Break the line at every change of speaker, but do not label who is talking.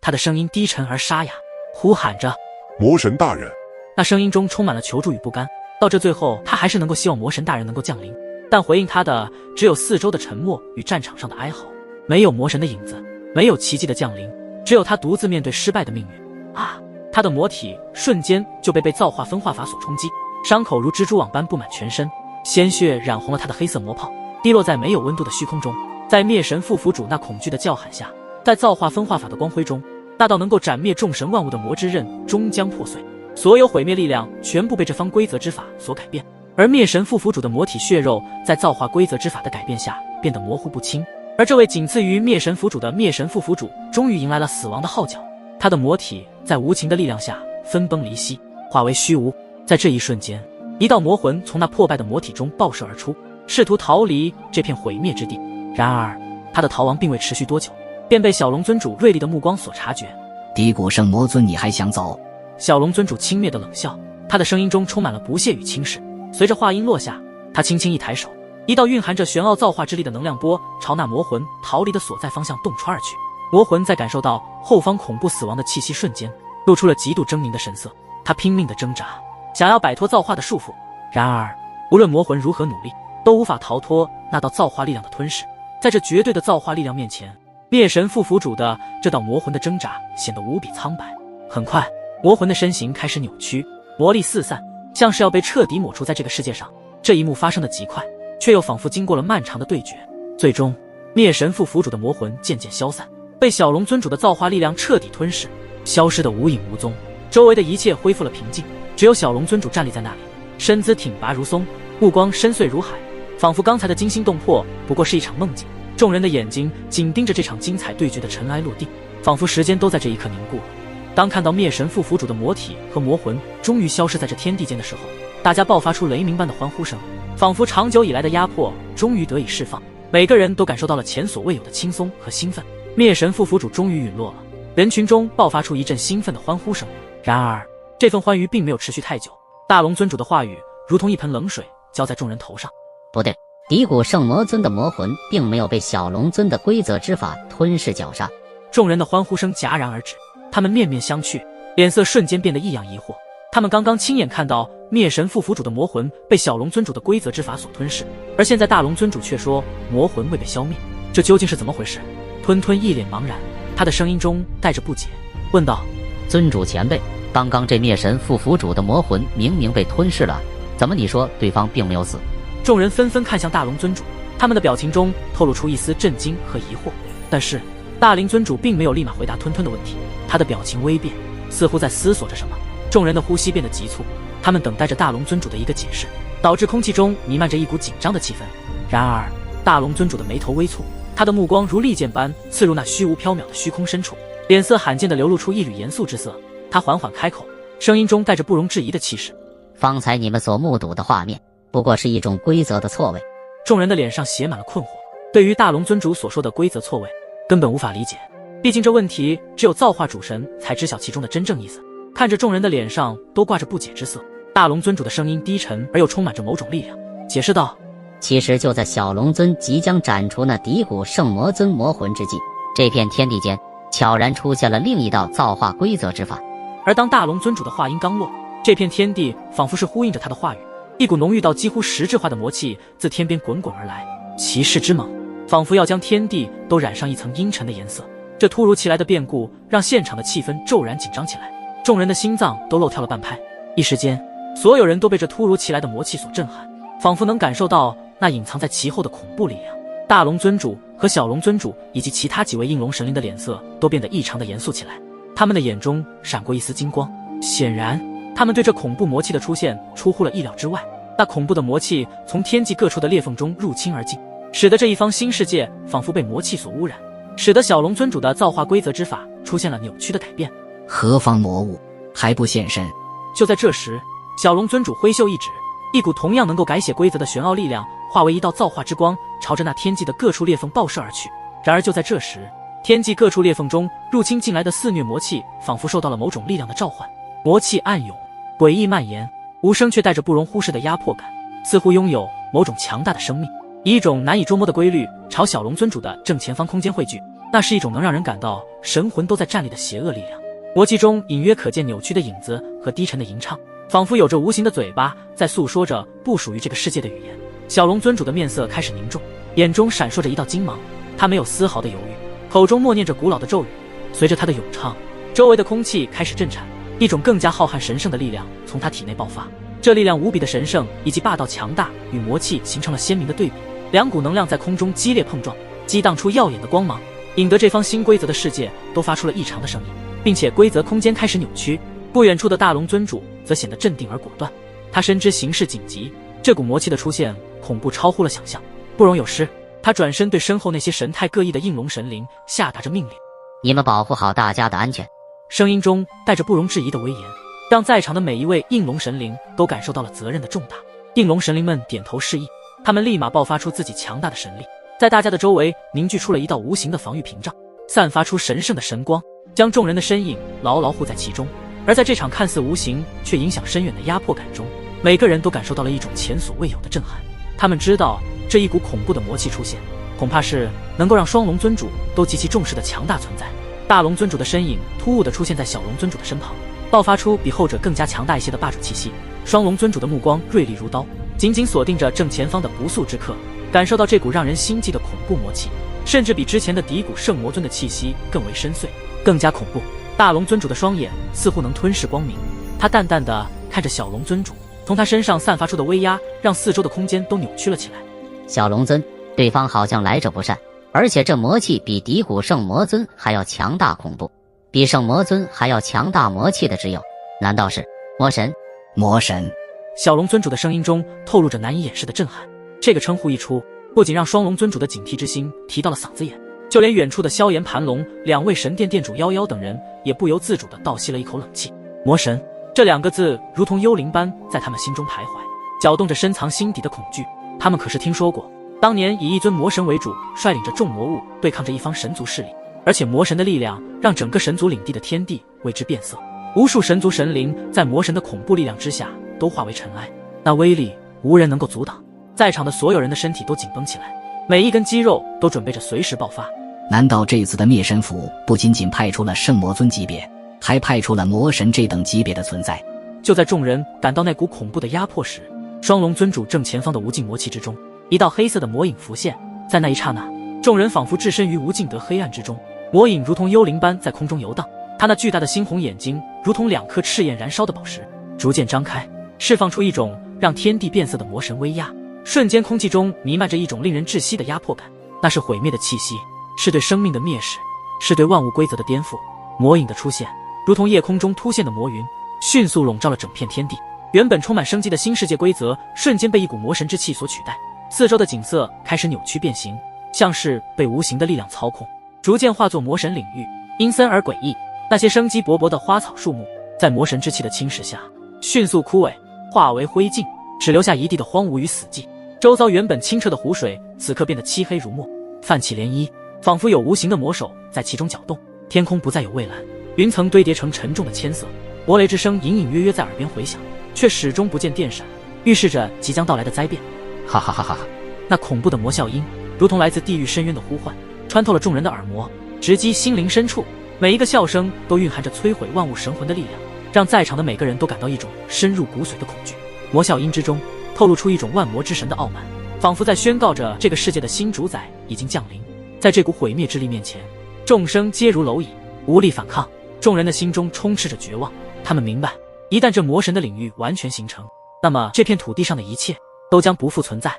他的声音低沉而沙哑，呼喊着
魔神大人。
那声音中充满了求助与不甘。到这最后，他还是能够希望魔神大人能够降临，但回应他的只有四周的沉默与战场上的哀嚎，没有魔神的影子，没有奇迹的降临，只有他独自面对失败的命运。啊！他的魔体瞬间就被造化分化法所冲击，伤口如蜘蛛网般布满全身，鲜血染红了他的黑色魔袍，滴落在没有温度的虚空中。在灭神副府主那恐惧的叫喊下，在造化分化法的光辉中，那道能够斩灭众神万物的魔之刃终将破碎。所有毁灭力量全部被这方规则之法所改变，而灭神副府主的魔体血肉在造化规则之法的改变下变得模糊不清。而这位仅次于灭神府主的灭神副府主终于迎来了死亡的号角，他的魔体在无情的力量下分崩离析，化为虚无。在这一瞬间，一道魔魂从那破败的魔体中爆射而出，试图逃离这片毁灭之地。然而他的逃亡并未持续多久，便被小龙尊主锐利的目光所察觉。
低谷圣魔尊，你还想走？
小龙尊主轻蔑的冷笑，他的声音中充满了不屑与轻视。随着话音落下，他轻轻一抬手，一道蕴含着玄奥造化之力的能量波朝那魔魂逃离的所在方向洞穿而去。魔魂在感受到后方恐怖死亡的气息瞬间，露出了极度狰狞的神色。他拼命的挣扎，想要摆脱造化的束缚，然而无论魔魂如何努力，都无法逃脱那道造化力量的吞噬。在这绝对的造化力量面前，灭神副府主的这道魔魂的挣扎显得无比苍白。很快，魔魂的身形开始扭曲，魔力四散，像是要被彻底抹除在这个世界上。这一幕发生的极快，却又仿佛经过了漫长的对决。最终，灭神副府主的魔魂渐渐消散，被小龙尊主的造化力量彻底吞噬，消失得无影无踪。周围的一切恢复了平静，只有小龙尊主站立在那里，身姿挺拔如松，目光深邃如海，仿佛刚才的惊心动魄不过是一场梦境。众人的眼睛紧盯着这场精彩对决的尘埃落定，仿佛时间都在这一刻凝固了。当看到灭神副府主的魔体和魔魂终于消失在这天地间的时候，大家爆发出雷鸣般的欢呼声，仿佛长久以来的压迫终于得以释放，每个人都感受到了前所未有的轻松和兴奋。灭神副府主终于陨落了，人群中爆发出一阵兴奋的欢呼声。然而这份欢愉并没有持续太久，大龙尊主的话语如同一盆冷水浇在众人头上。
不对，低谷圣魔尊的魔魂并没有被小龙尊的规则之法吞噬绞杀。
众人的欢呼声戛然而止，他们面面相觑，脸色瞬间变得异样疑惑。他们刚刚亲眼看到灭神副府主的魔魂被小龙尊主的规则之法所吞噬，而现在大龙尊主却说魔魂未被消灭，这究竟是怎么回事？吞吞一脸茫然，他的声音中带着不解，问道：
尊主前辈，刚刚这灭神副府主的魔魂明明被吞噬了，怎么你说对方并没有死？
众人纷纷看向大龙尊主，他们的表情中透露出一丝震惊和疑惑。但是大灵尊主并没有立马回答吞吞的问题，他的表情微变，似乎在思索着什么。众人的呼吸变得急促，他们等待着大龙尊主的一个解释，导致空气中弥漫着一股紧张的气氛。然而大龙尊主的眉头微蹙，他的目光如利剑般刺入那虚无缥缈的虚空深处，脸色罕见地流露出一缕严肃之色。他缓缓开口，声音中带着不容置疑的气势：
方才你们所目睹的画面不过是一种规则的错位。
众人的脸上写满了困惑，对于大龙尊主所说的规则错位根本无法理解，毕竟这问题只有造化主神才知晓其中的真正意思。看着众人的脸上都挂着不解之色，大龙尊主的声音低沉而又充满着某种力量，解释道：
其实就在小龙尊即将斩除那低谷圣魔尊魔魂之际，这片天地间悄然出现了另一道造化规则之法。
而当大龙尊主的话音刚落，这片天地仿佛是呼应着他的话语，一股浓郁到几乎实质化的魔气自天边滚滚而来，气势之猛，仿佛要将天地都染上一层阴沉的颜色。这突如其来的变故让现场的气氛骤然紧张起来，众人的心脏都漏跳了半拍。一时间，所有人都被这突如其来的魔气所震撼，仿佛能感受到那隐藏在其后的恐怖力量。大龙尊主和小龙尊主以及其他几位应龙神灵的脸色都变得异常的严肃起来，他们的眼中闪过一丝金光，显然他们对这恐怖魔气的出现出乎了意料之外。那恐怖的魔气从天际各处的裂缝中入侵而进，使得这一方新世界仿佛被魔气所污染，使得小龙尊主的造化规则之法出现了扭曲的改变。
何方魔物，还不现身？
就在这时，小龙尊主挥袖一指，一股同样能够改写规则的玄奥力量化为一道造化之光，朝着那天际的各处裂缝爆射而去。然而就在这时，天际各处裂缝中入侵进来的肆虐魔气仿佛受到了某种力量的召唤，魔气暗涌，诡异蔓延，无声却带着不容忽视的压迫感，似乎拥有某种强大的生命，以一种难以捉摸的规律朝小龙尊主的正前方空间汇聚。那是一种能让人感到神魂都在站立的邪恶力量。魔气中隐约可见扭曲的影子和低沉的吟唱，仿佛有着无形的嘴巴在诉说着不属于这个世界的语言。小龙尊主的面色开始凝重，眼中闪烁着一道金芒，他没有丝毫的犹豫，口中默念着古老的咒语。随着他的咏唱，周围的空气开始震颤，一种更加浩瀚神圣的力量从他体内爆发。这力量无比的神圣以及霸道强大，与魔气形成了鲜明的对比。两股能量在空中激烈碰撞，激荡出耀眼的光芒，引得这方新规则的世界都发出了异常的声音，并且规则空间开始扭曲。不远处的大龙尊主则显得镇定而果断，他深知形势紧急，这股魔气的出现恐怖超乎了想象，不容有失。他转身对身后那些神态各异的应龙神灵下达着命令：
你们保护好大家的安全。
声音中带着不容置疑的威严，让在场的每一位应龙神灵都感受到了责任的重大。应龙神灵们点头示意，他们立马爆发出自己强大的神力，在大家的周围凝聚出了一道无形的防御屏障，散发出神圣的神光，将众人的身影牢牢护在其中。而在这场看似无形却影响深远的压迫感中，每个人都感受到了一种前所未有的震撼。他们知道，这一股恐怖的魔气出现，恐怕是能够让双龙尊主都极其重视的强大存在。大龙尊主的身影突兀地出现在小龙尊主的身旁，爆发出比后者更加强大一些的霸主气息。双龙尊主的目光锐利如刀，紧紧锁定着正前方的不速之客，感受到这股让人心悸的恐怖魔气，甚至比之前的底谷圣魔尊的气息更为深邃，更加恐怖。大龙尊主的双眼似乎能吞噬光明，他淡淡地看着小龙尊主，从他身上散发出的威压让四周的空间都扭曲了起来。
小龙尊，对方好像来者不善，而且这魔气比底谷圣魔尊还要强大恐怖，比圣魔尊还要强大魔气的只有，难道是魔神？
魔神。
小龙尊主的声音中透露着难以掩饰的震撼，这个称呼一出，不仅让双龙尊主的警惕之心提到了嗓子眼，就连远处的萧炎盘龙、两位神殿殿主夭夭等人也不由自主地倒吸了一口冷气。魔神这两个字如同幽灵般在他们心中徘徊，搅动着深藏心底的恐惧。他们可是听说过，当年以一尊魔神为主，率领着众魔物对抗着一方神族势力，而且魔神的力量让整个神族领地的天地为之变色，无数神族神灵在魔神的恐怖力量之下都化为尘埃，那威力无人能够阻挡。在场的所有人的身体都紧绷起来，每一根肌肉都准备着随时爆发。
难道这次的灭神府不仅仅派出了圣魔尊级别，还派出了魔神这等级别的存在？
就在众人感到那股恐怖的压迫时，双龙尊主正前方的无尽魔气之中，一道黑色的魔影浮现。在那一刹那，众人仿佛置身于无尽的黑暗之中，魔影如同幽灵般在空中游荡，他那巨大的猩红眼睛如同两颗赤焰燃烧的宝石，逐渐张开，释放出一种让天地变色的魔神威压。瞬间空气中弥漫着一种令人窒息的压迫感，那是毁灭的气息，是对生命的蔑视，是对万物规则的颠覆。魔影的出现如同夜空中突现的魔云，迅速笼罩了整片天地。原本充满生机的新世界规则瞬间被一股魔神之气所取代，四周的景色开始扭曲变形，像是被无形的力量操控，逐渐化作魔神领域，阴森而诡异。那些生机勃勃的花草树木在魔神之气的侵蚀下迅速枯萎，化为灰烬，只留下一地的荒芜与死寂。周遭原本清澈的湖水此刻变得漆黑如墨，泛起涟漪，仿佛有无形的魔手在其中搅动。天空不再有蔚蓝，云层堆叠成沉重的铅色，魔雷之声隐隐约约在耳边回响，却始终不见电闪，预示着即将到来的灾变。
哈哈哈哈！
那恐怖的魔笑音如同来自地狱深渊的呼唤，穿透了众人的耳膜，直击心灵深处。每一个笑声都蕴含着摧毁万物神魂的力量，让在场的每个人都感到一种深入骨髓的恐惧。魔笑音之中透露出一种万魔之神的傲慢，仿佛在宣告着这个世界的新主宰已经降临。在这股毁灭之力面前，众生皆如蝼蚁，无力反抗。众人的心中充斥着绝望，他们明白，一旦这魔神的领域完全形成，那么这片土地上的一切都将不复存在。